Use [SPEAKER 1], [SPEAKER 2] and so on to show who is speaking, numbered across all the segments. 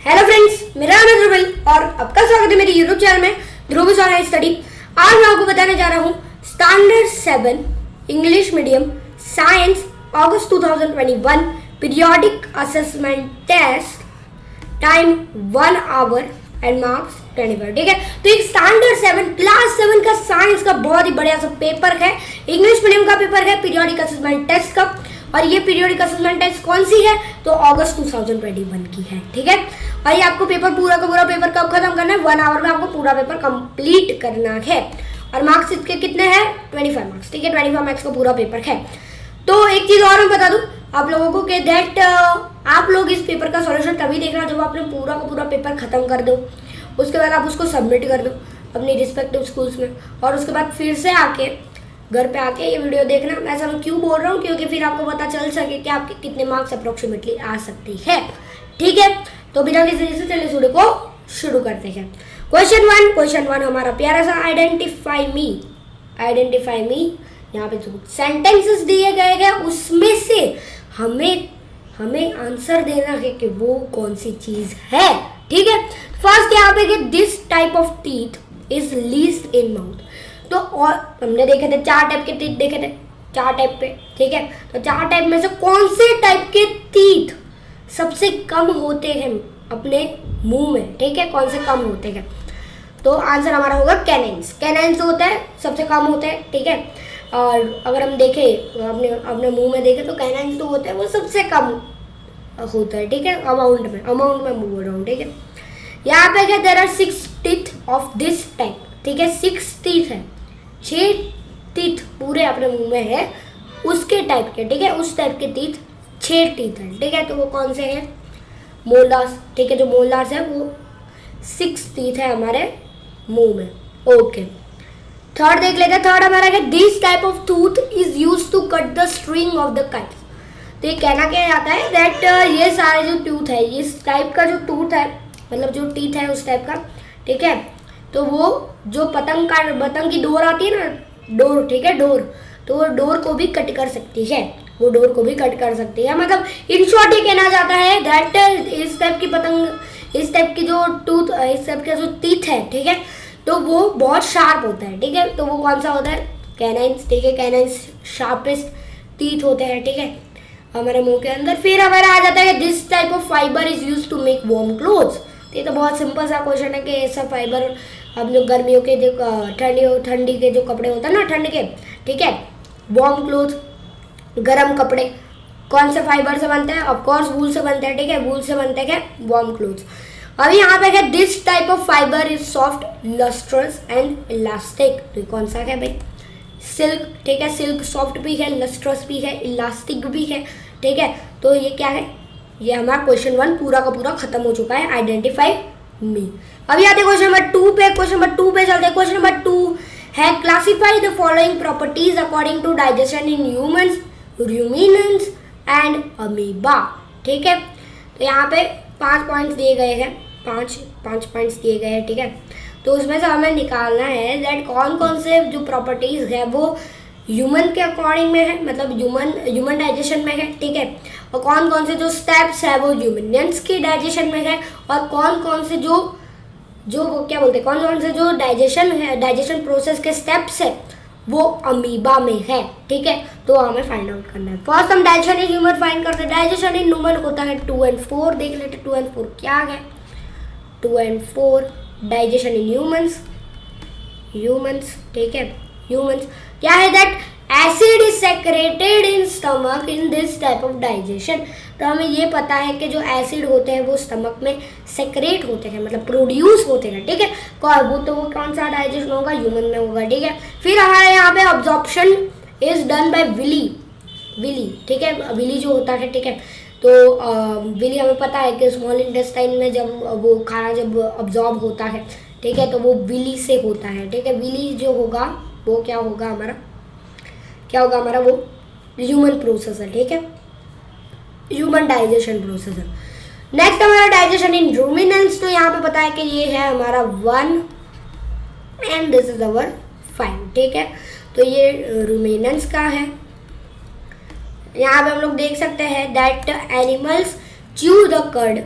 [SPEAKER 1] Hello friends, मेरा नाम है ध्रुव और आपका स्वागत है मेरे यूट्यूब चैनल में ध्रुव ऑनलाइन स्टडी। आज मैं आपको बताने जा रहा हूँ standard 7 English medium science August 2021 periodic assessment test, time 1 hour and marks 25। ठीक है, तो एक स्टैंडर्ड 7 क्लास 7 का साइंस का बहुत ही बढ़िया सा पेपर है, इंग्लिश मीडियम का पेपर है पीरियोडिक असेसमेंट टेस्ट का। और ये पीरियोडिक असेसमेंट टेस्ट कौन सी है, तो अगस्त 2021 की है। ठीक है, और ये आपको पेपर पूरा का पूरा पेपर कब खत्म करना है, 1 आवर में आपको पूरा पेपर कंप्लीट करना है। और मार्क्स इसके कितने हैं, 25 मार्क्स। ठीक है, 25 मार्क्स का पूरा पेपर है। तो एक चीज और मैं बता दूं आप लोगों को कि दैट आप लोग इस पेपर का सॉल्यूशन तभी देखना जब आपने पूरा का पूरा पेपर खत्म कर दो, उसके बाद आप उसको सबमिट कर दो अपनी रिस्पेक्टिव स्कूल्स में, और उसके बाद फिर से आके घर पे आके ये वीडियो देखना। मैं ऐसा क्यों बोल रहा हूँ, क्योंकि फिर आपको पता चल सके कि आपके कितने मार्क्स अप्रोक्सीमेटली आ सकती है। ठीक है, तो बिना किसी से चलिए वीडियो को शुरू करते हैं। क्वेश्चन वन हमारा प्यारा सा आइडेंटिफाई मी। यहाँ पे जो सेंटेंसेस दिए गए हैं उसमें से हमें आंसर देना है कि वो कौन सी चीज है। ठीक है, फर्स्ट यहाँ पे this type of teeth is least in mouth. तो और हमने देखे थे 4 टाइप के टीथ देखे थे, 4 टाइप पे। ठीक है, तो 4 टाइप में से कौन से टाइप के टीथ सबसे कम होते हैं अपने मुंह में। ठीक है, कौन से कम होते हैं, तो आंसर हमारा होगा कैनाइन्स होता है सबसे कम होते हैं। ठीक है, और अगर हम देखें अपने मुंह में देखें तो कैनाइन्स तो होते हैं वो सबसे कम होता है। ठीक है, अमाउंट में मुंह बोल रहा हूँ। ठीक है, यहाँ पे क्या there are 6 teeth of this type. ठीक है, 6 टीथ है, 6 टीथ पूरे अपने मुंह में है उसके टाइप के। ठीक है, उस टाइप के टीथ 6 टीथ हैं। ठीक है, तो वो कौन से हैं, मोलार्स। ठीक है, जो मोलार्स है वो 6 टीथ है हमारे मुंह में। ओके, थर्ड देख लेते हैं। थर्ड हमारा है this type of tooth is use to cut the string of the kite. तो ये कहना क्या जाता है दैट ये सारे जो टूथ है, इस टाइप का जो टूथ है मतलब जो टीथ है उस टाइप का। ठीक है, तो वो जो पतंग की डोर आती है ना, डोर। ठीक है, डोर, तो वो डोर को भी कट कर सकती है, वो डोर को भी कट कर सकती है। मतलब इन शॉर्ट ये कहना जाता है दैट इस टाइप की पतंग, इस टाइप की जो टूथ, इस टाइप का जो टीथ है, ठीक है, तो वो बहुत शार्प होता है। ठीक है, तो वो कौन सा होता है, कैनाइन्स। ठीक है, कैनाइन्स शार्पेस्ट टीथ होते हैं। ठीक है, हमारे मुंह के अंदर। फिर हमारा आ जाता है this type of fibre is use to make warm clothes. ये तो बहुत सिंपल सा क्वेश्चन है कि ऐसा फाइबर हम जो गर्मियों के जो ठंडी के जो कपड़े होते हैं ना, ठंड के। ठीक है, वार्म क्लोथ, गर्म कपड़े कौन से फाइबर से बनते हैं, ऑफकोर्स वूल से बनते हैं। ठीक है, वूल से बनते हैं वार्म क्लोथ्स। अब यहाँ पे है this type of fibre is soft, lustrous and elastic. तो कौन सा है भाई, सिल्क। ठीक है, सिल्क सॉफ्ट भी है, लस्ट्रस भी है, इलास्टिक भी है। ठीक है, तो ये क्या है, ये हमारा क्वेश्चन 1 पूरा का पूरा खत्म हो चुका है, आइडेंटिफाई मी। अभी आते क्वेश्चन नंबर 2 पे। क्वेश्चन नंबर 2 पे चलते हैं। क्वेश्चन नंबर 2 है classify the following properties according to digestion in humans, ruminants and amoeba. ठीक है, तो यहाँ पे 5 पॉइंट्स दिए गए हैं, 5 पॉइंट्स दिए गए हैं। ठीक है, तो उसमें से हमें निकालना है दैट कौन कौन से जो प्रॉपर्टीज है वो ह्यूमन के अकॉर्डिंग में है, मतलब ह्यूमन डाइजेशन में है। ठीक है, और कौन कौन से जो स्टेप्स है वो ह्यूमनियंस के डाइजेशन में है, और कौन कौन से जो वो क्या बोलते हैं, कौन कौन से जो डाइजेशन है, डाइजेशन प्रोसेस के स्टेप्स है वो अमीबा में है। ठीक है, तो हमें फाइंड आउट करना है। फर्स्ट हम डाइजेशन इन ह्यूमन फाइंड करते हैं। डाइजेशन इन ह्यूमन होता है 2 and 4। देख लेते 2 and 4 क्या है। 2 and 4 डाइजेशन इन ह्यूमंस। ठीक है, ह्यूमंस क्या है that acid is secreted in stomach in this type of digestion. तो हमें ये पता है कि जो एसिड होते हैं वो स्टमक में सेक्रेट होते हैं, मतलब प्रोड्यूस होते हैं। ठीक है, वो कौन सा डाइजेशन होगा, ह्यूमन में होगा। ठीक है, फिर हमारे यहाँ पे absorption is done by villi. ठीक है, विली जो होता है। ठीक है, तो विली हमें पता है कि स्मॉल इंटेस्टाइन में जब वो खाना जब अब्जॉर्ब होता है, ठीक है, तो वो विली से होता है। ठीक है, विली जो होगा वो क्या होगा हमारा वो ह्यूमन प्रोसेस है। ठीक है, ह्यूमन डाइजेशन प्रोसेस है। नेक्स्ट हमारा डाइजेशन इन रूमिनेंट्स। तो यहाँ पे पता है कि ये है हमारा 1 एंड दिस इज अवर 5। ठीक है, तो ये रूमिनेंट्स का है। यहाँ पे हम लोग देख सकते हैं that animals chew the cud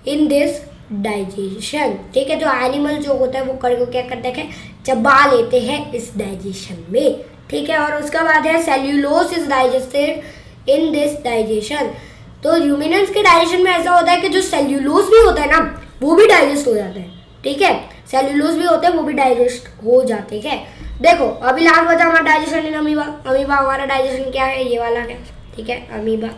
[SPEAKER 1] in this digestion. ठीक है, जो एनिमल जो होता है वो कण को क्या करते हैं, चबा लेते हैं इस डाइजेशन में। ठीक है, और उसका बाद है cellulose is digested in this digestion. तो ह्यूमन्स के डाइजेशन में ऐसा होता है कि जो सेल्यूलोज भी होता है ना वो भी डाइजेस्ट हो जाता है। ठीक है, सेल्यूलोज भी होते हैं वो भी डाइजेस्ट हो जाते हैं। देखो अभी लास्ट बचा हमारा डाइजेशन इन अमीबा। अमीबा हमारा डाइजेशन क्या है, ये वाला है। ठीक है, amoeba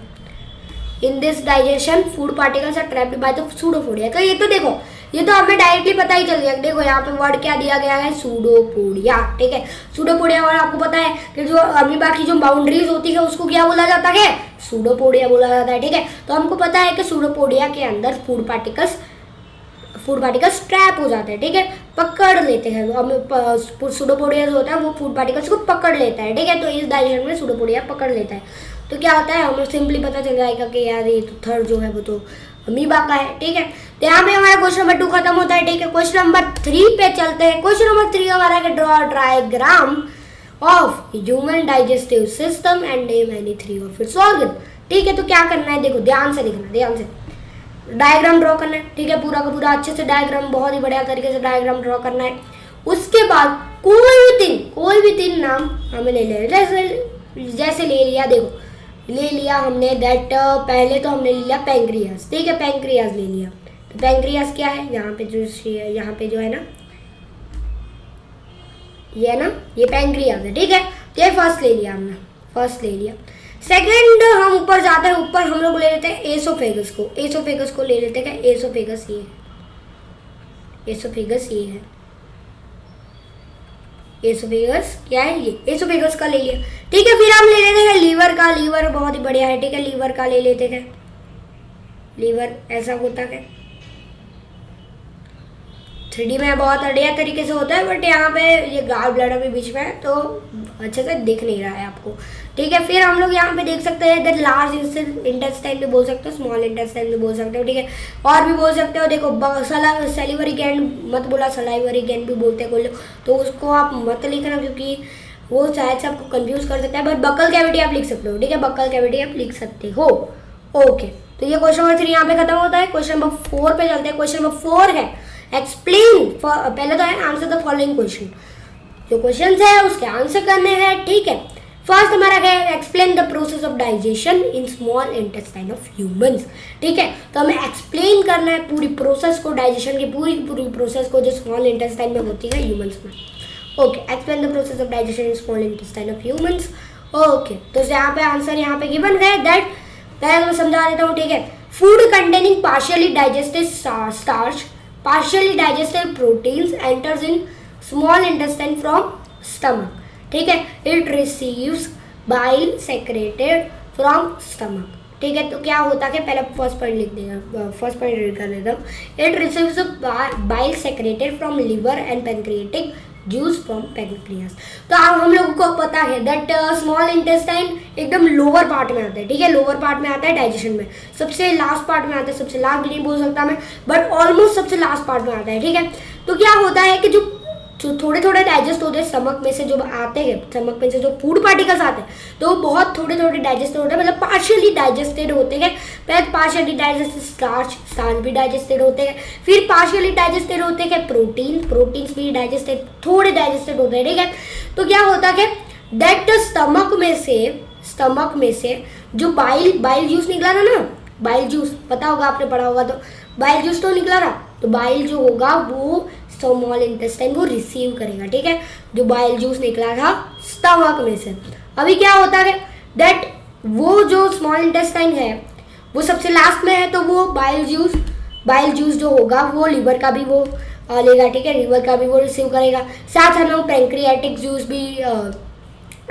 [SPEAKER 1] in this digestion food particles are trapped by the pseudopodia. तो ये तो देखो, ये तो हमें डायरेक्टली पता ही चल गया। देखो यहाँ पे वर्ड क्या दिया गया है, सूडोपोडिया। ठीक है, सूडोपोडिया और आपको पता है कि जो अमीबा की जो बाउंड्रीज होती है उसको क्या बोला जाता है, सूडोपोडिया बोला जाता है। ठीक है, तो हमको पता है कि सूडोपोडिया के अंदर फूड पार्टिकल्स ट्रैप हो जाते हैं। ठीक है, पकड़ लेते हैं। सूडोपोडिया जो होता है वो फूड पार्टिकल्स को पकड़ लेता है। ठीक है, तो इस डाइजेशन में सूडोपोडिया पकड़ लेता है। तो क्या होता है, हमें सिंपली पता चल जाएगा कि यार ये तो थर्ड जो है वो तो अमीबा का है। ठीक है, तो यहाँ पे हमारा क्वेश्चन नंबर 2 खत्म होता है। ठीक है, क्वेश्चन नंबर 3 पे चलते हैं। क्वेश्चन नंबर 3 हमारा है draw diagram of human digestive system and name any 3 of its organ. ठीक है, तो क्या करना है, देखो ध्यान से देखना, ध्यान से डायग्राम ड्रॉ करना है। ठीक है, पूरा का पूरा अच्छे से डायग्राम, बहुत ही बढ़िया तरीके से डायग्राम ड्रॉ करना है। उसके बाद कोई भी तीन नाम हमें ले लेना, जैसे ले लिया, देखो ले लिया हमने दैट, पहले तो हमने ले लिया पैंक्रियास। ठीक है, पैंक्रियास ले लिया। तो पैंक्रियास क्या है, यहाँ पे जो है ना, ये ना, ये पैंक्रियास है। ठीक है, तो ये फर्स्ट ले लिया हमने, फर्स्ट ले लिया। सेकंड हम ऊपर जाते हैं, ऊपर हम लोग ले लेते हैं एसोफेगस को। एसोफेगस को ले लेते हैं, एसोफेगस ये है, एसोफेगस ये है, एसोफेगस क्या है, ये एसोफेगस का ले लिया। ठीक है, फिर हम ले लेते हैं लीवर का। लीवर बहुत ही बढ़िया है। ठीक है, लीवर का ले लेते हैं। लीवर ऐसा होता है, 3D में बहुत बढ़िया तरीके से होता है, बट यहाँ पे ये गाल ब्लैडर भी बीच में है तो अच्छे से दिख नहीं रहा है आपको। ठीक है, फिर हम लोग यहाँ पे देख सकते हैं इधर लार्ज इंटेस्टाइन भी बोल सकते हो, स्मॉल इंटेस्टाइन भी बोल सकते हो। ठीक है, और भी बोल सकते हो। देखो सैलिवरी ग्लैंड मत बोला, सलाइवरी ग्लैंड भी बोलते हैं कोई लोग, तो उसको आप मत लिखना क्योंकि वो शायद से आपको कंफ्यूज कर सकता है। बट बक्कल कैविटी आप लिख सकते हो। ठीक है, बक्कल कैविटी आप लिख सकते हो। ओके, तो ये क्वेश्चन नंबर 3 यहाँ पे खत्म होता है। क्वेश्चन नंबर 4 पे चलते हैं। क्वेश्चन नंबर 4 है एक्सप्लेन, पहले तो है आंसर द फॉलोइंग क्वेश्चन। जो क्वेश्चन है उसके आंसर करने हैं। ठीक है, फर्स्ट हमारा है explain the process of digestion in small intestine of humans. ठीक है, तो हमें एक्सप्लेन करना है पूरी प्रोसेस को, डाइजेशन की पूरी प्रोसेस को जो स्मॉल इंटेस्टाइन में होती है ह्यूमंस में। Okay, explain the process of digestion in small intestine of humans. Okay, तो यहाँ पे आंसर यहाँ पे गिवन है दैट, पहले मैं समझा देता हूँ। ठीक है, food containing partially digested starch, partially digested proteins enters in small intestine from stomach. ठीक है, it receives bile secreted from stomach. ठीक है, तो क्या होता है, पहले फर्स्ट पॉइंट लिख देगा, फर्स्ट पॉइंट रीड कर देता हूँ। It receives bile secreted from liver and pancreatic juice from pancreas. तो अब हम लोगों को पता है दैट स्मॉल इंटेस्टाइन एकदम लोअर पार्ट में आता है। ठीक है, लोअर पार्ट में आता है डाइजेशन में, सबसे लास्ट पार्ट में आता है, सबसे लास्ट भी नहीं बोल सकता मैं, बट ऑलमोस्ट सबसे लास्ट पार्ट में आता है। ठीक है, तो क्या होता है कि जो थोड़े थोड़े डाइजेस्ट होते हैं स्टमक में से, जो आते हैं स्टमक में से जो फूड पार्टिकल्स आते हैं तो वो बहुत थोड़े थोड़े डाइजेस्ट होते हैं, मतलब पार्शियली डाइजेस्टेड होते हैं। पहले पार्शियली डाइजेस्टेड स्टार्च भी डाइजेस्टेड होते हैं, फिर पार्शियली डाइजेस्टेड होते हैं प्रोटीन्स भी डाइजेस्टेड, थोड़े डाइजेस्टेड होते हैं। ठीक है, तो क्या होता है दैट स्टमक में से जो बाइल जूस निकला था ना, बाइल जूस पता होगा, आपने पढ़ा होगा, तो बाइल जूस तो निकला था, तो बाइल जो होगा वो स्मॉल इंटेस्टाइन वो रिसीव करेगा। ठीक है, जो बाइल जूस निकला था स्टमक में से। अभी क्या होता है दैट वो जो स्मॉल इंटेस्टाइन है वो सबसे लास्ट में है, तो वो बाइल जूस जो होगा वो लिवर का भी वो लेगा। ठीक है, लिवर का भी वो रिसीव करेगा, साथ में पैंक्रियाटिक जूस भी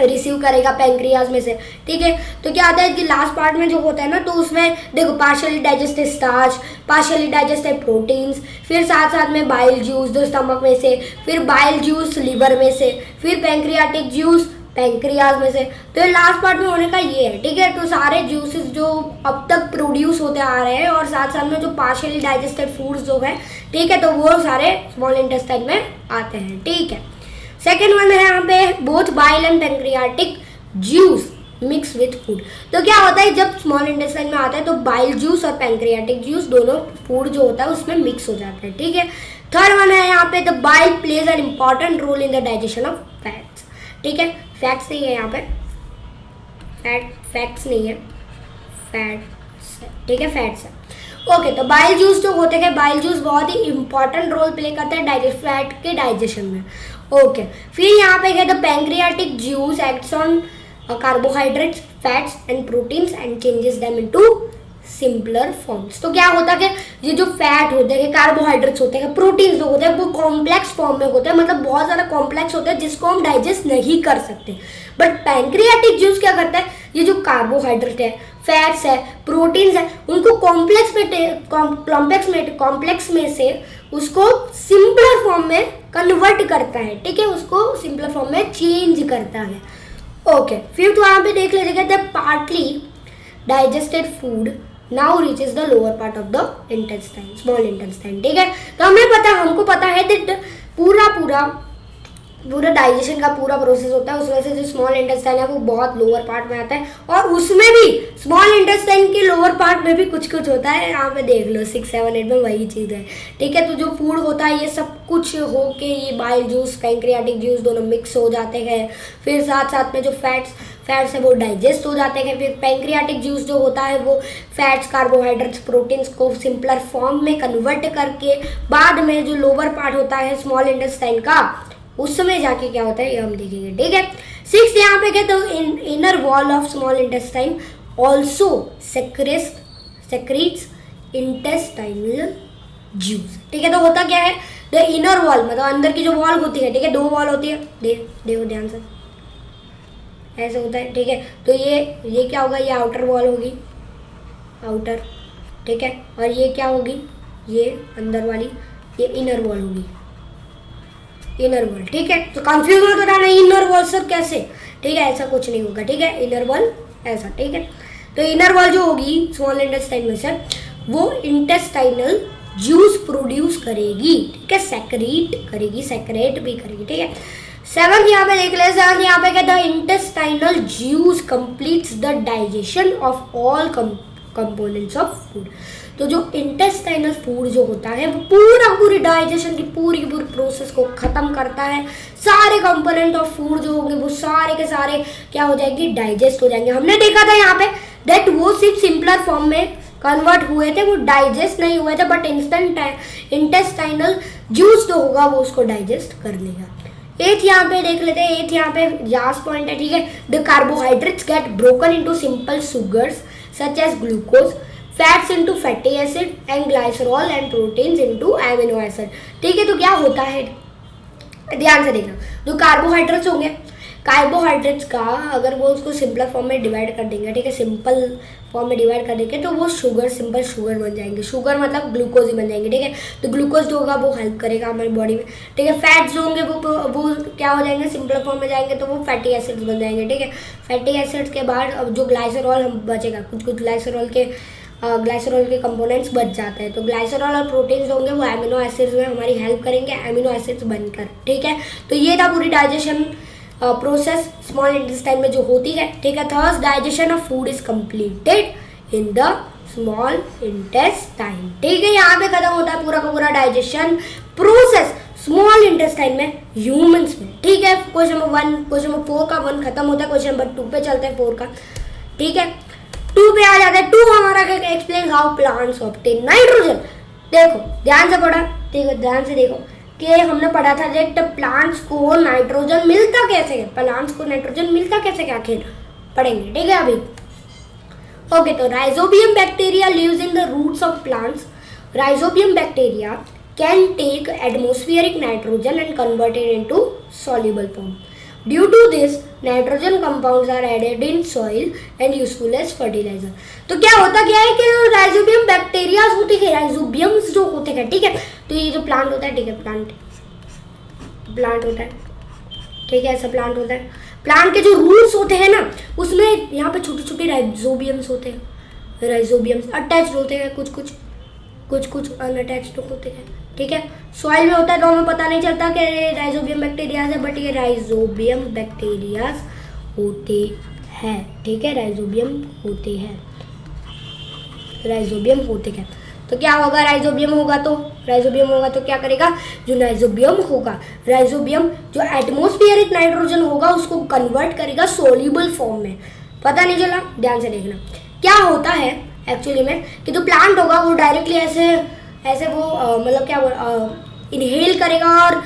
[SPEAKER 1] रिसीव करेगा पैंक्रियाज में से। ठीक है, तो क्या आता है कि लास्ट पार्ट में जो होता है ना, तो उसमें देखो partially digested starch, partially digested proteins, फिर साथ में बाइल जूस जो स्टमक में से, फिर बाइल जूस लिवर में से, फिर पैंक्रियाटिक जूस पैंक्रियाज में से। तो लास्ट पार्ट में होने का ये है। ठीक है, तो सारे जूसेस जो अब तक प्रोड्यूस होते आ रहे हैं और साथ में जो पार्शियली डाइजेस्टेड फूड्स जो है, ठीक है, तो वो सारे स्मॉल इंटेस्टाइन में आते हैं। ठीक है, सेकेंड वन है यहाँ पे both bile and pancreatic juice mix with food. तो क्या होता है जब स्मॉल इंटेस्टाइन में आता है तो बाइल जूस और पैंक्रियाटिक जूस दोनों फूड जो होता है उसमें मिक्स हो जाता है, ठीक है। थर्ड वन है यहाँ पे the bile plays an important role in the digestion of fats, ठीक है। फैट्स नहीं है यहाँ पे, फैट्स नहीं है, फैट्स, ठीक है, फैट्स है। ओके तो बाइल जूस जो होते हैं, बाइल जूस बहुत ही इंपॉर्टेंट रोल प्ले करता है फैट के डाइजेशन में। ओके फिर यहाँ पे है the pancreatic juice acts on carbohydrates, fats and proteins and changes them into simpler forms. तो क्या होता है कि ये जो फैट होते हैं, कार्बोहाइड्रेट्स होते हैं, प्रोटीन्स जो होते हैं वो कॉम्प्लेक्स फॉर्म में होते हैं, मतलब बहुत ज़्यादा कॉम्प्लेक्स होते हैं जिसको हम डाइजेस्ट नहीं कर सकते। बट पैंक्रियाटिक जूस क्या करता है, ये जो कार्बोहाइड्रेट है, फैट्स है, प्रोटीन्स है, उनको कॉम्प्लेक्स में से उसको सिंपलर फॉर्म में कन्वर्ट करता है, ठीक है, उसको सिंपलर फॉर्म में चेंज करता है। ओके फिर तो यहाँ पे देख लीजिएगा the partly digested food now reaches the lower part of the intestine, small intestine, ठीक है। तो हमको पता है दैट पूरा डाइजेशन का पूरा प्रोसेस होता है, उसमें से जो स्मॉल इंटेस्टाइन है वो बहुत लोअर पार्ट में आता है, और उसमें भी स्मॉल इंटेस्टाइन के लोअर पार्ट में भी कुछ होता है। यहाँ पे देख लो 6, 7, 8 में वही चीज़ है, ठीक है। तो जो फूड होता है ये सब कुछ हो के ये बाइल जूस, पैंक्रियाटिक जूस दोनों मिक्स हो जाते हैं, फिर साथ में जो फैट्स है वो डाइजेस्ट हो जाते हैं, फिर पैंक्रियाटिक जूस जो होता है वो फैट्स, कार्बोहाइड्रेट्स, प्रोटीन्स को सिंपलर फॉर्म में कन्वर्ट करके बाद में जो लोअर पार्ट होता है स्मॉल इंटेस्टाइन का उस समय जाके क्या होता है ये हम देखेंगे, ठीक है। 6 यहाँ पे क्या, तो inner wall of small intestine also secrets intestinal juice, ठीक है। तो होता क्या है, द इनर वॉल मतलब अंदर की जो वॉल होती है, ठीक है, 2 वॉल होती है, देखो ध्यान से ऐसे होता है, ठीक है। तो ये क्या होगा, ये आउटर वॉल होगी, आउटर, ठीक है, और ये क्या होगी, ये अंदर वाली, ये इनर वॉल होगी, इनर वॉल, ठीक है। तो कंफ्यूज मत होना, नहीं इनर वॉल सर कैसे, ठीक है, ऐसा कुछ नहीं होगा, ठीक है, इनर वॉल ऐसा, ठीक है। तो इनर वॉल जो होगी स्मॉल इंटेस्टाइन में से वो इंटेस्टाइनल जूस प्रोड्यूस करेगी, ठीक है, सेक्रेट भी करेगी, ठीक है। 7 यहाँ पे देख ले, 7 यहाँ पे क्या, the intestinal juice completes the digestion of all components of food. तो जो इंटेस्टाइनल फूड जो होता है वो पूरी डाइजेशन की पूरी प्रोसेस को खत्म करता है, सारे कंपोनेंट ऑफ फूड जो होंगे वो सारे के सारे क्या हो जाएंगे, डाइजेस्ट हो जाएंगे। हमने देखा था यहाँ पे दैट वो सिर्फ सिंपलर फॉर्म में कन्वर्ट हुए थे, वो डाइजेस्ट नहीं हुए थे, बट इंटेस्टाइनल जूस जो होगा वो उसको डाइजेस्ट कर लेगा। 8 यहाँ पे देख लेते हैं, 8 यहाँ पे लास्ट पॉइंट है, ठीक है, the carbohydrates get broken into simple sugars such as glucose, fats into fatty acid and glycerol and proteins into amino acid, ठीक है। तो क्या होता है, ध्यान से देखना, जो कार्बोहाइड्रेट्स होंगे, कार्बोहाइड्रेट्स का अगर वो उसको सिंपल फॉर्म में डिवाइड कर देंगे, ठीक है, सिंपल फॉर्म में डिवाइड कर देंगे तो वो सिंपल शुगर बन जाएंगे, शुगर मतलब ग्लूकोज ही बन जाएंगे, ठीक है। तो ग्लूकोज जो होगा वो हेल्प करेगा हमारी बॉडी में, ठीक है। फैट्स जो होंगे वो क्या हो जाएंगे, सिंपल फॉर्म में जाएंगे तो वो फैटी एसिड्स बन जाएंगे, ठीक है। फैटी एसिड्स के बाद अब जो ग्लाइसरॉल हम बचेगा, कुछ ग्लाइसरॉल के कंपोनेंट्स बच जाते हैं, तो ग्लाइसरॉल और प्रोटीन्स होंगे वो एमिनो एसिड्स में हमारी हेल्प करेंगे, एमिनो एसिड्स बनकर, ठीक है। तो ये था पूरी डाइजेशन प्रोसेस स्मॉल इंटेस्टाइन में जो होती है, ठीक है। Third digestion of food is completed in the small intestine, ठीक है। यहाँ पे खत्म होता है पूरा का पूरा डाइजेशन प्रोसेस स्मॉल इंटेस्टाइन में ह्यूमंस में, ठीक है। क्वेश्चन नंबर 4 का 1 खत्म होता है, क्वेश्चन नंबर 2 पे चलते हैं 4 का, ठीक है। 2 पे आ जाता है, 2 हमारा explain how plants obtain nitrogen. देखो ध्यान से पढ़ा, ठीक है, ध्यान से देखो कि हमने पढ़ा था दैट प्लांट्स को नाइट्रोजन मिलता कैसे है, प्लांट्स को नाइट्रोजन मिलता कैसे, आखिर पढ़ेंगे, ठीक है अभी। ओके तो rhizobium bacteria lives in the roots of plants. Rhizobium bacteria can take atmospheric nitrogen and convert it into soluble form. Due to this, nitrogen compounds are added in soil and useful as fertilizer. तो क्या है कि rhizobium bacteria होते हैं, राइजोबियम्स जो होते हैं, ठीक है। तो ये जो प्लांट होता है, ठीक है, प्लांट होता है, ठीक है, ऐसा प्लांट होता है। प्लांट के जो रूट्स होते हैं ना उसमें यहाँ पे छोटे राइजोबियम्स होते हैं, राइजोबियम्स अटैच्ड होते हैं, कुछ अनअटैच्ड होते हैं, ठीक है। सॉइल में होता है तो हमें पता नहीं चलता कि राइजोबियम बैक्टीरिया है, बट ये राइजोबियम बैक्टीरिया होते है, ठीक है, राइजोबियम होते हैं, राइजोबियम होते हैं। तो क्या होगा, राइजोबियम होगा तो क्या करेगा, जो राइजोबियम होगा, राइजोबियम जो एटमॉस्फेरिक नाइट्रोजन होगा उसको कन्वर्ट करेगा सोल्यूबल फॉर्म में। पता नहीं चला, ध्यान से देखना क्या होता है एक्चुअली में, कि जो प्लांट होगा वो डायरेक्टली ऐसे वो मतलब क्या इनहेल करेगा और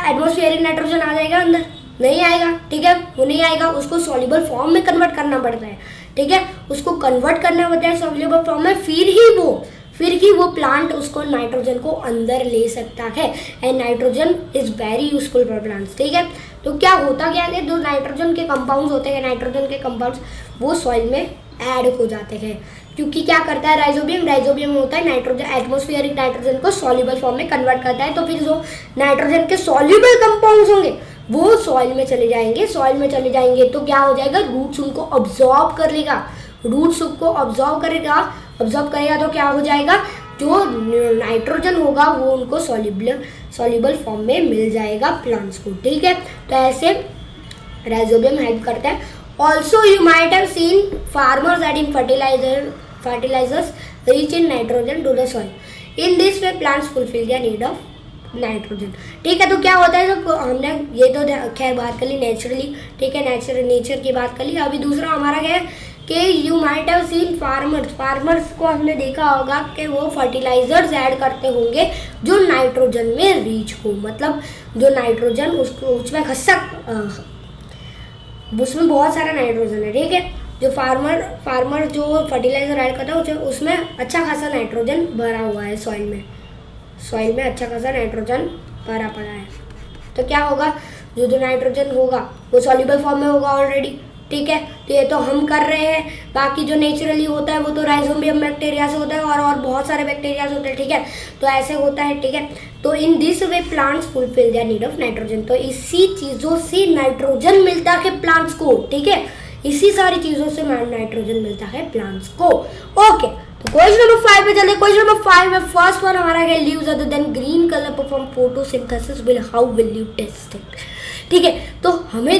[SPEAKER 1] एटमॉस्फेरिक नाइट्रोजन आ जाएगा अंदर, नहीं आएगा, ठीक है, वो नहीं आएगा, उसको सॉल्युबल फॉर्म में कन्वर्ट करना पड़ता है, ठीक है, उसको कन्वर्ट करना पड़ता है सॉल्युबल फॉर्म में, फिर ही वो प्लांट उसको नाइट्रोजन को अंदर ले सकता है। And nitrogen is very useful for plants, ठीक है। तो क्या होता क्या है, जो नाइट्रोजन के कंपाउंड्स होते हैं, नाइट्रोजन के कंपाउंड्स वो सॉइल में ऐड हो जाते हैं, क्योंकि क्या करता है राइजोबियम होता है नाइट्रोजन, एटमॉस्फेरिक नाइट्रोजन को सॉल्युबल फॉर्म में कन्वर्ट करता है। तो फिर जो नाइट्रोजन के सॉल्युबल कंपाउंड्स होंगे वो सॉइल में चले जाएंगे, तो क्या हो जाएगा, रूट्स उनको ऑब्जॉर्ब कर लेगा, ऑब्जॉर्ब करेगा तो क्या हो जाएगा, जो नाइट्रोजन होगा वो उनको सॉल्युबल फॉर्म में मिल जाएगा प्लांट्स को, ठीक है। तो ऐसे राइजोबियम हेल्प करता है। Also you might have seen farmers adding fertilizers rich in nitrogen to the soil. In this way plants fulfill their need of nitrogen, ठीक है। तो क्या होता है, तो हमने ये तो खैर बात कर ली नेचुरली, ठीक है, नेचर की बात कर ली। अभी दूसरा हमारा क्या है कि you might have seen farmers को हमने देखा होगा कि वो फर्टिलाइजर्स ऐड करते होंगे जो नाइट्रोजन में रीच हो, मतलब जो नाइट्रोजन उसमें उसमें बहुत सारा नाइट्रोजन है, ठीक है। जो फार्मर जो फर्टिलाइजर ऐड करता है उसमें अच्छा खासा नाइट्रोजन भरा हुआ है, सॉइल में अच्छा खासा नाइट्रोजन भरा पड़ा है। तो क्या होगा, जो नाइट्रोजन होगा वो सॉल्युबल फॉर्म में होगा ऑलरेडी, ठीक है। तो ये तो हम कर रहे हैं, बाकी जो नेचुरली होता है वो तो राइजोबियम बैक्टीरिया से होता है और बहुत सारे बैक्टीरिया से होते हैं, ठीक है। तो ऐसे होता है, ठीक है। तो in this way plants fulfil their need of nitrogen. तो इसी चीज़ों से नाइट्रोजन मिलता है प्लांट्स को, ठीक है, इसी सारी चीज़ों से नाइट्रोजन मिलता है प्लांट्स को। ओके, तो क्वेश्चन नंबर 5 पे चले। क्वेश्चन नंबर 5 में फर्स्ट वन हमारा है, leaves other than green colour perform photosynthesis how will you test it, ठीक है। तो हमने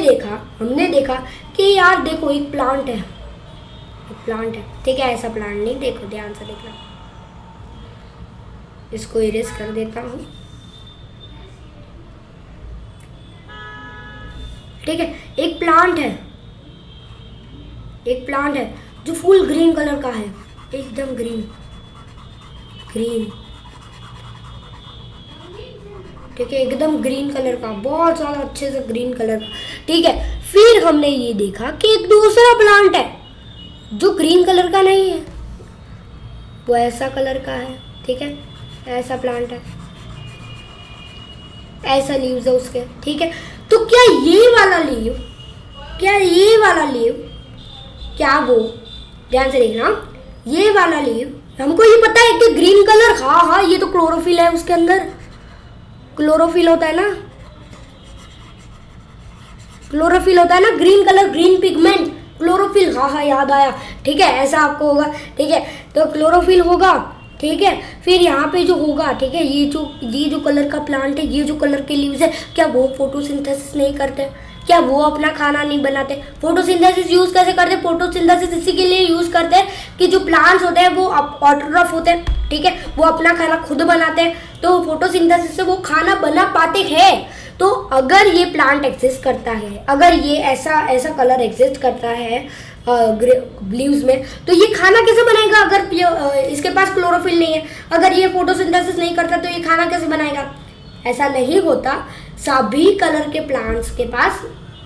[SPEAKER 1] देखा कि यार देखो एक प्लांट है, ठीक है, ऐसा प्लांट नहीं, देखो ध्यान से देखना, इसको इरेज कर देता हूँ, ठीक है। एक प्लांट है जो फुल ग्रीन कलर का है, एकदम ग्रीन, ठीक है, एकदम ग्रीन कलर का, बहुत ज़्यादा अच्छे से ग्रीन कलर का, ठीक है। फिर हमने ये देखा कि एक दूसरा प्लांट है जो ग्रीन कलर का नहीं है, वो ऐसा कलर का है, ठीक है, ऐसा प्लांट है, ऐसा लीव्स है उसके, ठीक है। तो क्या ये वाला लीव क्या वो, ध्यान से देखना, ये वाला लीव, हमको ये पता है कि ग्रीन कलर, हाँ ये तो क्लोरोफिल है, उसके अंदर क्लोरोफिल होता है ना, green colour, green pigment, chlorophyll, हाँ याद आया, ठीक है, ऐसा आपको होगा, ठीक है। तो क्लोरोफिल होगा, ठीक है। फिर यहाँ पे जो होगा, ठीक है, ये जो कलर का प्लांट है, ये जो कलर के लीव्स है, क्या वो फोटोसिंथेसिस नहीं करते, क्या वो अपना खाना नहीं बनाते? फोटोसिंथेसिस यूज कैसे करते? फोटोसिंथेसिस इसी के लिए यूज करते हैं कि जो प्लांट्स होते हैं वो ऑटोट्रॉफ होते हैं, ठीक है, वो अपना खाना खुद बनाते हैं, तो फोटोसिंथेसिस से वो खाना बना पाते हैं। तो अगर ये प्लांट एग्जिस्ट करता है, अगर ये ऐसा कलर एग्जिस्ट करता है लीव्स में, तो ये खाना कैसे बनाएगा? अगर इसके पास क्लोरोफिल नहीं है, अगर ये फोटोसिंथेसिस नहीं करता तो ये खाना कैसे बनाएगा? ऐसा नहीं होता। सभी कलर के प्लांट्स के पास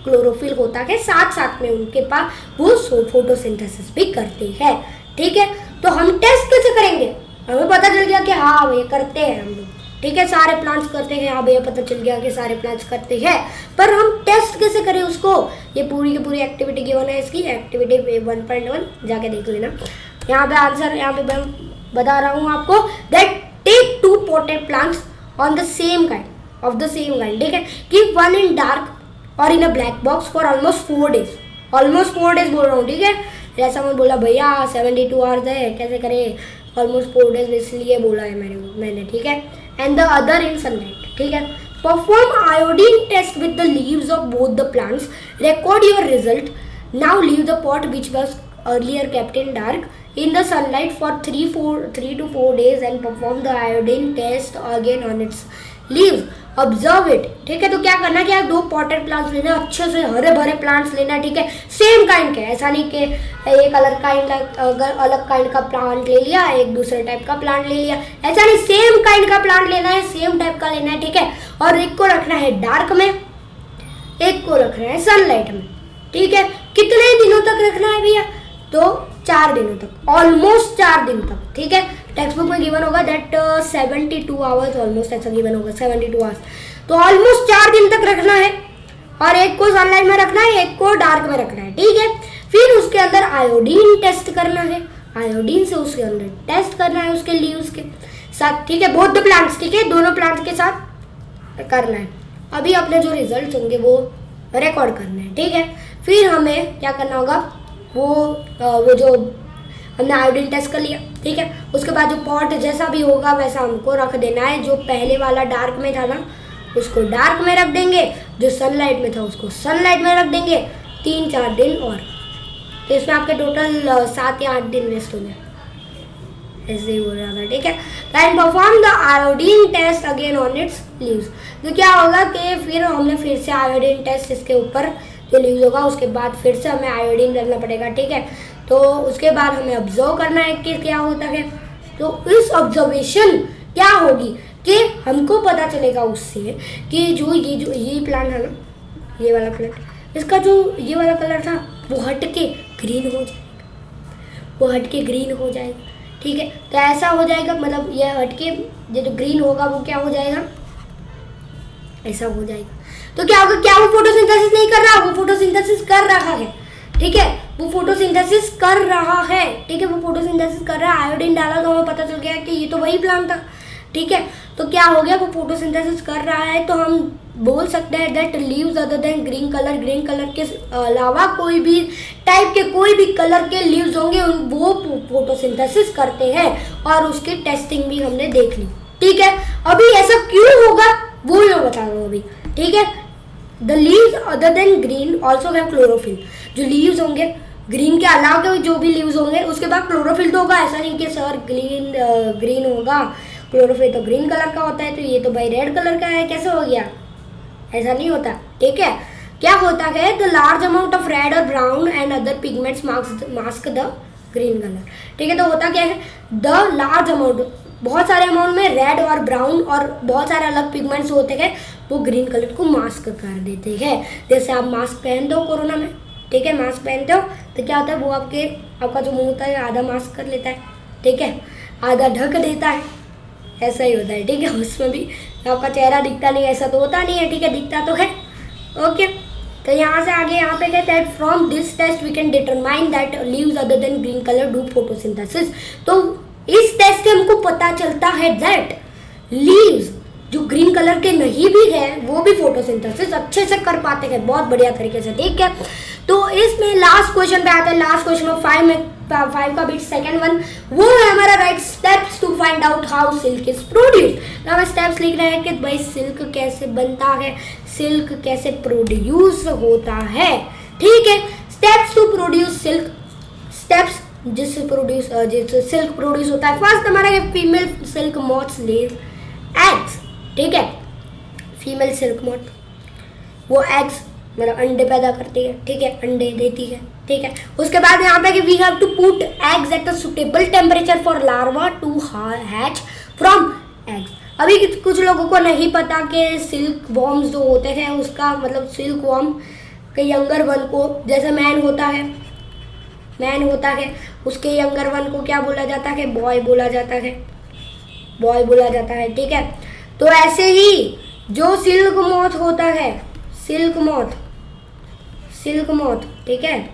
[SPEAKER 1] क्लोरोफिल होता है, साथ साथ में उनके पास वो फोटोसिंथेसिस भी करते हैं, ठीक है। तो हम टेस्ट कैसे करेंगे? हमें पता चल गया कि हाँ भैया करते हैं हम लोग, ठीक है, सारे प्लांट्स करते हैं, हाँ भैया पता चल गया कि सारे प्लांट्स करते हैं, पर हम टेस्ट कैसे करें उसको? ये पूरी की पूरी एक्टिविटी गिवन है, इसकी एक्टिविटी 1.1 जाके देख लेना। यहाँ पे आंसर यहाँ पे मैं बता रहा हूँ आपको, that take 2 potted plants on the same kind, ठीक है, कीप वन इन डार्क और in a black box for almost 4 days, almost 4 days बोल रहा हूँ, ठीक है। जैसा मैं बोला भैया 72 आवर्स है, कैसे करें? ऑलमोस्ट 4 days इसलिए बोला है मैंने, ठीक है। And the other in sunlight, ठीक है। Perform iodine test with the leaves of both the plants, record your result Now leave the pot which was earlier kept in dark in the sunlight for 3 to 4 days and perform the iodine test again on its leaves. Observe it, ठीक है। तो क्या करना है कि 2 potted plants लेना, अच्छे से हरे भरे प्लांट्स लेना, ठीक है, सेम काइंड के। ऐसा नहीं कि एक अलग काइंड का प्लांट ले लिया, एक दूसरे टाइप का प्लांट ले लिया, ऐसा नहीं, सेम काइंड का प्लांट लेना है, सेम टाइप का लेना है, ठीक है। और एक को रखना है डार्क में, एक को रखना है सनलाइट में, ठीक है। कितने दिनों तक रखना है भैया? तो 4 दिनों तक, ऑलमोस्ट 4 दिन तक, ठीक है। टेक्स्ट बुक में गिवन होगा दैट 72 आवर्स, ऑलमोस्ट ऐसा गिवन होगा 72 आवर्स। तो ऑलमोस्ट 4 दिन तक रखना है और एक को सनलाइट में रखना है, एक को डार्क में रखना है, ठीक है। फिर उसके अंदर आयोडीन टेस्ट करना है, आयोडीन से उसके अंदर टेस्ट करना है उसके लीव्स के साथ, ठीक है, बोथ द प्लांट्स, ठीक है, दोनों प्लांट्स के साथ करना है। अभी अपने जो रिजल्ट होंगे वो रिकॉर्ड करने हैं, ठीक है। फिर हमें क्या करना होगा, वो जो हमने आयोडीन टेस्ट कर लिया, ठीक है, उसके बाद जो पॉट जैसा भी होगा वैसा हमको रख देना है। जो पहले वाला डार्क में था ना उसको डार्क में रख देंगे, जो सनलाइट में था उसको सनलाइट में रख देंगे 3-4 दिन और। तो इसमें आपके टोटल 7 या 8 दिन वेस्ट हो गए, ऐसे ही हो रहा था, ठीक है। And perform the iodine test again on its leaves. तो क्या होगा कि फिर हमने फिर से आयोडीन टेस्ट इसके ऊपर जो लीव्स होगा उसके बाद फिर से हमें आयोडीन करना पड़ेगा, ठीक है। तो उसके बाद हमें ऑब्जर्व करना है कि क्या होता है। तो इस ऑब्जर्वेशन क्या होगी कि हमको पता चलेगा उससे कि जो ये प्लांट है ना, ये वाला प्लांट, इसका जो ये वाला कलर था वो हट के ग्रीन हो जाएगा, वो हट के ग्रीन हो जाएगा, ठीक है। तो ऐसा हो जाएगा, मतलब ये हट के ये जो ग्रीन होगा वो क्या हो जाएगा, ऐसा हो जाएगा। तो क्या होगा, क्या वो फोटोसिंथेसिस नहीं कर रहा, वो फोटोसिंथेसिस कर रहा है, ठीक है, वो फोटोसिंथेसिस कर रहा है, ठीक है, वो फोटोसिंथेसिस कर रहा है। आयोडीन डाला तो हमें पता चल गया कि ये तो वही प्लांट था, ठीक है। तो क्या हो गया, वो फोटोसिंथेसिस कर रहा है, तो हम बोल सकते हैं that leaves other than green colour के अलावा कोई भी टाइप के कोई भी कलर के लीव्स होंगे वो फोटोसिंथेसिस करते हैं, और उसकी टेस्टिंग भी हमने देख ली, ठीक है। अभी ऐसा क्यों होगा वो मैं बता रहा हूँ अभी, ठीक है। The leaves other than green also have chlorophyll. जो लीव्स होंगे ग्रीन के अलावा के जो भी लीव्स होंगे उसके बाद क्लोरोफिल तो होगा। ऐसा नहीं कि सर ग्रीन होगा, क्लोरोफिल तो ग्रीन कलर का होता है तो ये तो भाई रेड कलर का है, कैसे हो गया? ऐसा नहीं होता, ठीक है। क्या होता है, the large amount of red और brown and other pigments mask the green colour, ठीक है। तो होता क्या है, द लार्ज अमाउंट, बहुत सारे अमाउंट में रेड और ब्राउन और बहुत सारे अलग पिगमेंट्स होते हैं वो ग्रीन कलर को मास्क कर देते हैं। जैसे आप मास्क पहनते हो कोरोना में, ठीक है, मास्क पहनते हो तो क्या होता है, वो आपका जो मुंह होता है आधा मास्क कर लेता है, ठीक है, आधा ढक देता है, ऐसा ही होता है, ठीक है। उसमें भी आपका चेहरा दिखता नहीं, ऐसा तो होता नहीं है, ठीक है, दिखता तो है, ओके। तो यहाँ से आगे यहाँ पे कहते हैं from this test we can determine that leaves other than green colour do photosynthesis. तो इस टेस्ट से हमको पता चलता है दैट लीव्स जो ग्रीन कलर के नहीं भी है वो भी फोटोसिंथेसिस अच्छे से कर पाते हैं, बहुत बढ़िया तरीके से, ठीक है। तो इसमें लास्ट क्वेश्चन पे आते हैं, लास्ट क्वेश्चन ऑफ 5 का बीट सेकंड वन, वो है हमारा write steps to find out how silk is produce. तो हमें स्टेप्स लिख रहे हैं कि भाई सिल्क कैसे बनता है, सिल्क कैसे प्रोड्यूस होता है, ठीक है। Steps to produce silk, steps जिससे सिल्क प्रोड्यूस होता है। फर्स्ट हमारा ये female silk moths lays eggs, ठीक है, फीमेल सिल्क मॉथ वो एग्स मतलब अंडे पैदा करती है, ठीक है, अंडे देती है, ठीक है। उसके बाद यहाँ पे कि we have to put eggs at a suitable temperature for larva to hatch from eggs. अभी कुछ लोगों को नहीं पता कि सिल्क वॉर्म्स जो होते हैं उसका मतलब सिल्क वॉर्म के यंगर वन को, जैसे मैन होता है उसके यंगर वन को क्या बोला जाता है, बॉय बोला जाता है, बॉय बोला जाता है, ठीक है। तो ऐसे ही जो सिल्क मॉथ होता है, सिल्क मॉथ, ठीक है,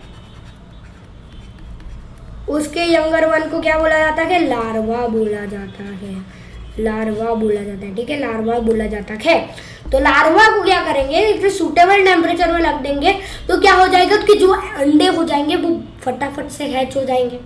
[SPEAKER 1] उसके यंगर वन को क्या बोला जाता है, लार्वा बोला जाता है, लार्वा बोला जाता है, ठीक है, लार्वा बोला जाता है। तो लार्वा को क्या करेंगे, इसे सूटेबल टेम्परेचर में रख देंगे तो क्या हो जाएगा कि जो अंडे हो जाएंगे वो फटाफट से हैच हो जाएंगे,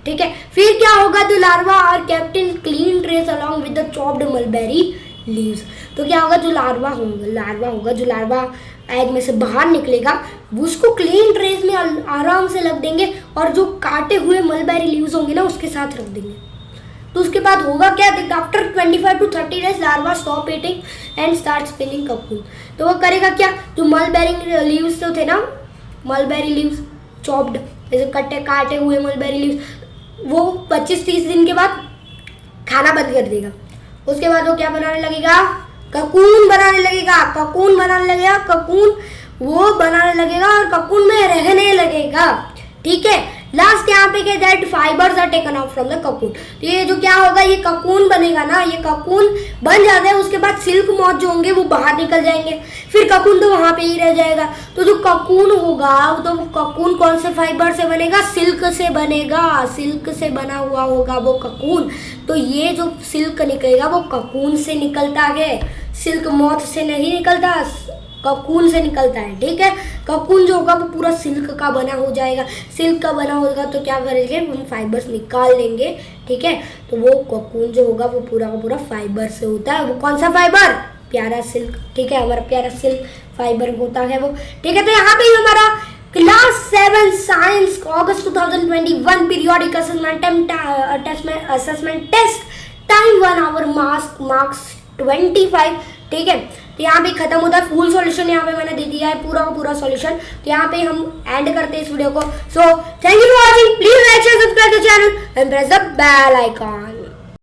[SPEAKER 1] ठीक है। फिर क्या होगा, the larva are kept in clean trays along with the chopped mulberry leaves. तो क्या होगा, जो लार्वा होगा, जो लार्वा एग में से बाहर निकलेगा वो उसको क्लीन ट्रेस में आराम से रख देंगे और जो काटे हुए मलबेरी लीव्स होंगे ना उसके साथ रख देंगे। तो उसके बाद होगा क्या, after 25 to 30 days larva stop eating and start spinning cocoon. तो वो करेगा क्या, जो मलबेरी लीव्स तो थे ना, मलबेरी लीव्स चॉप्ड, जैसे काटे हुए मलबेरी लीव्स, वो 25-30 दिन के बाद खाना बंद कर देगा। उसके बाद वो क्या बनाने लगेगा, ककून बनाने लगेगा, ककून वो बनाने लगेगा और ककून में रहने लगेगा। ठीक है, लास्ट यहाँ पे क्या, that fibres are taken out from the cocoon. तो ये जो क्या होगा, ये ककून बनेगा ना, ये ककून बन जाता है, उसके बाद सिल्क मॉथ जो होंगे वो बाहर निकल जाएंगे, फिर ककून तो वहां पे ही रह जाएगा। तो जो ककून होगा, तो ककून कौन से फाइबर से बनेगा, सिल्क से बनेगा, सिल्क से बना हुआ होगा वो ककून। तो ये जो सिल्क निकलेगा वो ककून से निकलता है, सिल्क मॉथ से नहीं निकलता, ककून से निकलता है। ठीक है, ककून जो होगा वो पूरा सिल्क का बना हो जाएगा, सिल्क का बना होगा तो क्या करेंगे, हम फाइबर्स निकाल लेंगे। ठीक है, तो वो ककून जो होगा वो पूरा का पूरा फाइबर से होता है। वो कौन सा फाइबर, प्यारा सिल्क। ठीक है, हमारा प्यारा सिल्क फाइबर होता है वो। ठीक है, तो यहाँ पे हमारा class 7 science August 2021 periodic assessment test time 1 hour marks 25। ठीक है, तो यहाँ पे खत्म होता है, फुल सॉल्यूशन यहाँ पे मैंने दे दिया है, पूरा का पूरा सॉल्यूशन। तो यहाँ पे हम एंड करते हैं इस वीडियो को। So thank you for watching, please like share subscribe the channel and press the bell icon.